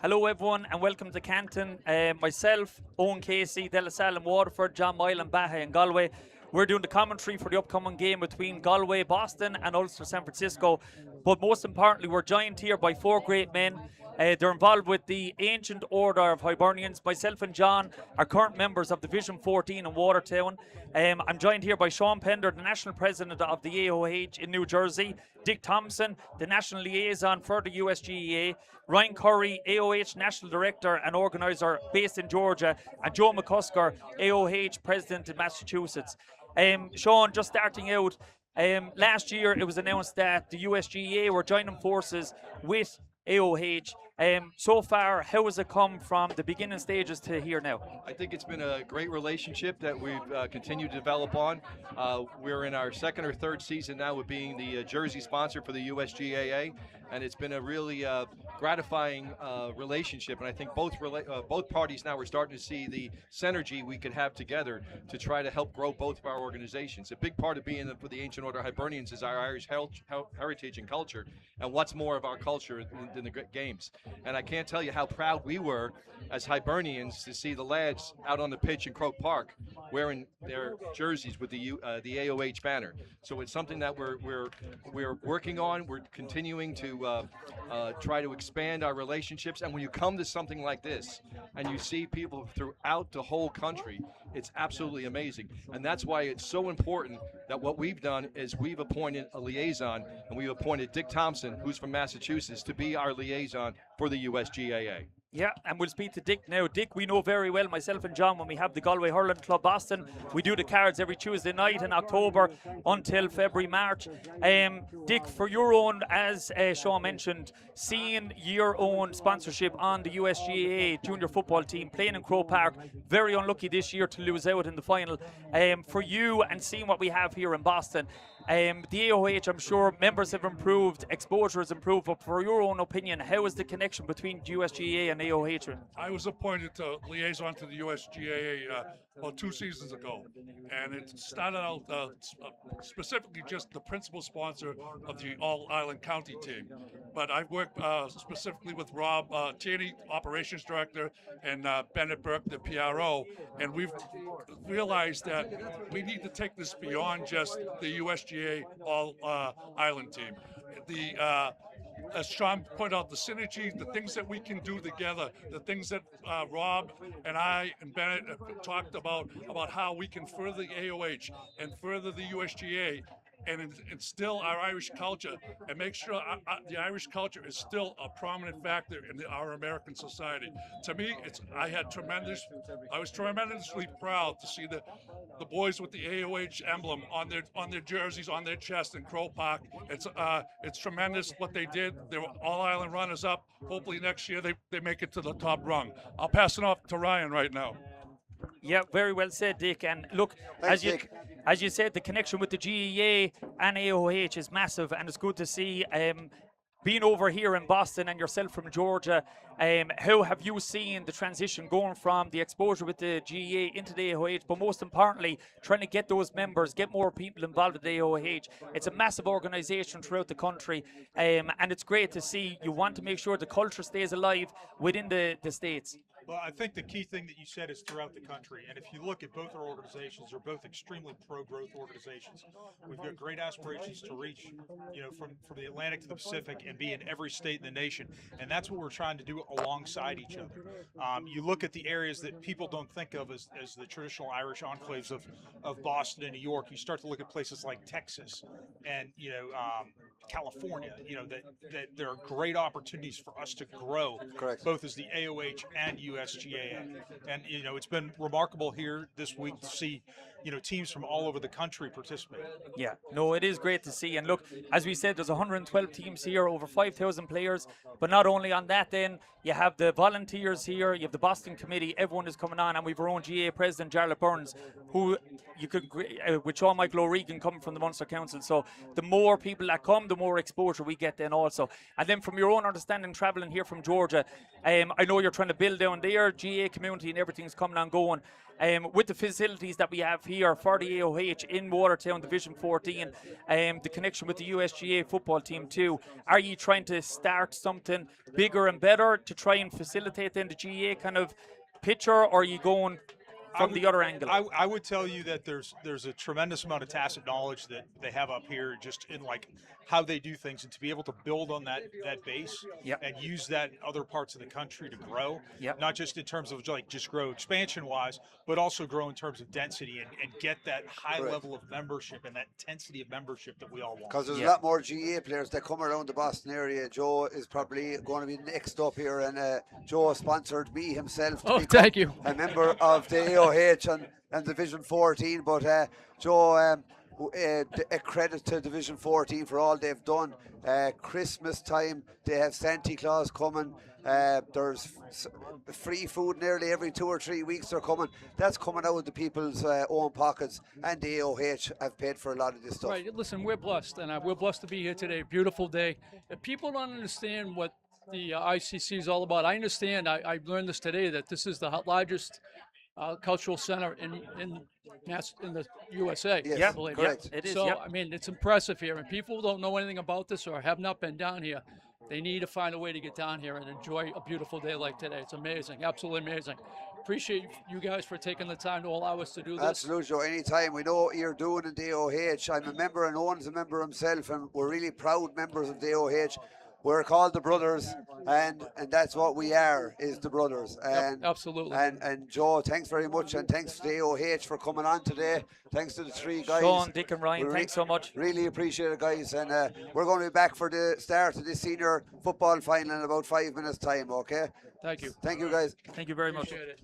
Hello everyone and welcome to Canton. Myself, Owen Casey, De La Salle and Waterford, John Moyle and Baha and Galway. We're doing the commentary for the upcoming game between Galway, Boston and Ulster, San Francisco. But most importantly, we're joined here by four great men. They're involved with the Ancient Order of Hibernians. Myself and John are current members of Division 14 in Watertown. I'm joined here by Sean Pender, the National President of the AOH in New Jersey, Dick Thompson, the National Liaison for the USGAA, Ryan Curry, AOH National Director and Organiser based in Georgia, and Joe McCusker, AOH President in Massachusetts. Sean, just starting out, last year it was announced that the USGAA were joining forces with AOH. So far, how has it come from the beginning stages to here now? I think it's been a great relationship that we've continued to develop on. We're in our second or third season now with being the Jersey sponsor for the USGAA, and it's been a really gratifying relationship. And I think both parties now are starting to see the synergy we could have together to try to help grow both of our organizations. A big part of being for the Ancient Order of Hibernians is our Irish heritage and culture, and what's more of our culture than the games. And I can't tell you how proud we were as Hibernians to see the lads out on the pitch in Croke Park wearing their jerseys with the AOH banner. So it's something that we're working on. We're continuing to try to expand our relationships. And when you come to something like this and you see people throughout the whole country, it's absolutely amazing. And that's why it's so important that what we've done is we've appointed a liaison, and we've appointed Dick Thompson, who's from Massachusetts, to be our liaison for the USGAA. Yeah, and we'll speak to Dick now. Dick, we know very well, myself and John, when we have the Galway Hurling Club Boston, we do the cards every Tuesday night in October until February, March. Dick, for your own, as Sean mentioned, seeing your own sponsorship on the USGAA junior football team playing in Croke Park, very unlucky this year to lose out in the final. For you and seeing what we have here in Boston, the AOH, I'm sure members have improved, exposure has improved, but for your own opinion, how is the connection between USGA and AOH? I was appointed to liaison to the USGAA about 2 seasons ago, and it started out specifically just the principal sponsor of the All-Island County team. But I've worked specifically with Rob Tierney, Operations Director, and Bennett Burke, the PRO, and we've realized that we need to take this beyond just the USGA All-Island team. As Sean pointed out, the synergy, the things that we can do together, the things that Rob and I and Bennett have talked about how we can further the AOH and further the USGA and instill our Irish culture and make sure the Irish culture is still a prominent factor in our American society. To me, I was tremendously proud to see the boys with the AOH emblem on their jerseys, on their chest in Croke Park. It's tremendous what they did. They were all-island runners-up. Hopefully next year they make it to the top rung. I'll pass it off to Ryan right now. Yeah, very well said, Dick. And look, as you said, the connection with the GEA and AOH is massive, and it's good to see. Being over here in Boston and yourself from Georgia, how have you seen the transition going from the exposure with the GEA into the AOH, but most importantly, trying to get those members, get more people involved with the AOH? It's a massive organisation throughout the country, and it's great to see. You want to make sure the culture stays alive within the States. Well, I think the key thing that you said is throughout the country. And if you look at both our organizations, they're both extremely pro-growth organizations. We've got great aspirations to reach, from the Atlantic to the Pacific and be in every state in the nation. And that's what we're trying to do alongside each other. You look at the areas that people don't think of as the traditional Irish enclaves of Boston and New York. You start to look at places like Texas and, California, that there are great opportunities for us to grow, Correct. Both as the AOH and USGAA. And, it's been remarkable here this week to see, teams from all over the country participate. Yeah, no, it is great to see. And look, as we said, there's 112 teams here, over 5,000 players. But not only on that, then you have the volunteers here, you have the Boston Committee, everyone is coming on, and we've our own GA President, Jarlath Burns, who you could, with Sean Michael O'Regan coming from the Munster Council. So the more people that come, the more exposure we get then also. And then from your own understanding, travelling here from Georgia, I know you're trying to build down there, GA community and everything's coming on going. With the facilities that we have here for the AOH in Watertown Division 14, the connection with the USGA football team too. Are you trying to start something bigger and better to try and facilitate then the GA kind of picture, or are you going from the other angle? I would tell you that there's a tremendous amount of tacit knowledge that they have up here just in like how they do things, and to be able to build on that base Yep. and use that in other parts of the country to grow, Yep. not just in terms of like just grow expansion wise, but also grow in terms of density and get that high Correct. level of membership and that intensity of membership that we all want. Because there's Yeah. a lot more GA players that come around the Boston area. Joe is probably going to be next up here, and Joe sponsored me himself to Oh, become thank you. a member of the AOH and Division 14. But Joe, a credit to Division 14 for all they've done. Christmas time, they have Santa Claus coming. There's free food nearly every 2 or 3 weeks they're coming. That's coming out of the people's own pockets, and the AOH have paid for a lot of this stuff. Right. Listen, we're blessed, and we're blessed to be here today. Beautiful day. If people don't understand what the ICC is all about, I understand. I learned this today that this is the largest cultural center in the USA. Yes, I believe. correct. It is, So yep. I mean, it's impressive here, and people don't know anything about this or have not been down here. They need to find a way to get down here and enjoy a beautiful day like today. It's amazing, absolutely amazing. Appreciate you guys for taking the time to allow us to do this. Absolutely, Joe. Anytime. We know what you're doing in the AOH. I'm a member, and Owen's a member himself, and we're really proud members of the AOH. We're called the Brothers, and that's what we are, is the Brothers. And absolutely. And Joe, thanks very much, and thanks to the AOH for coming on today. Thanks to the three guys. Sean, Dick and Ryan, We thanks so much. Really appreciate it, guys. And we're going to be back for the start of the senior football final in about 5 minutes' time, okay? Thank you. Thank you, guys. Thank you very much. Appreciate it.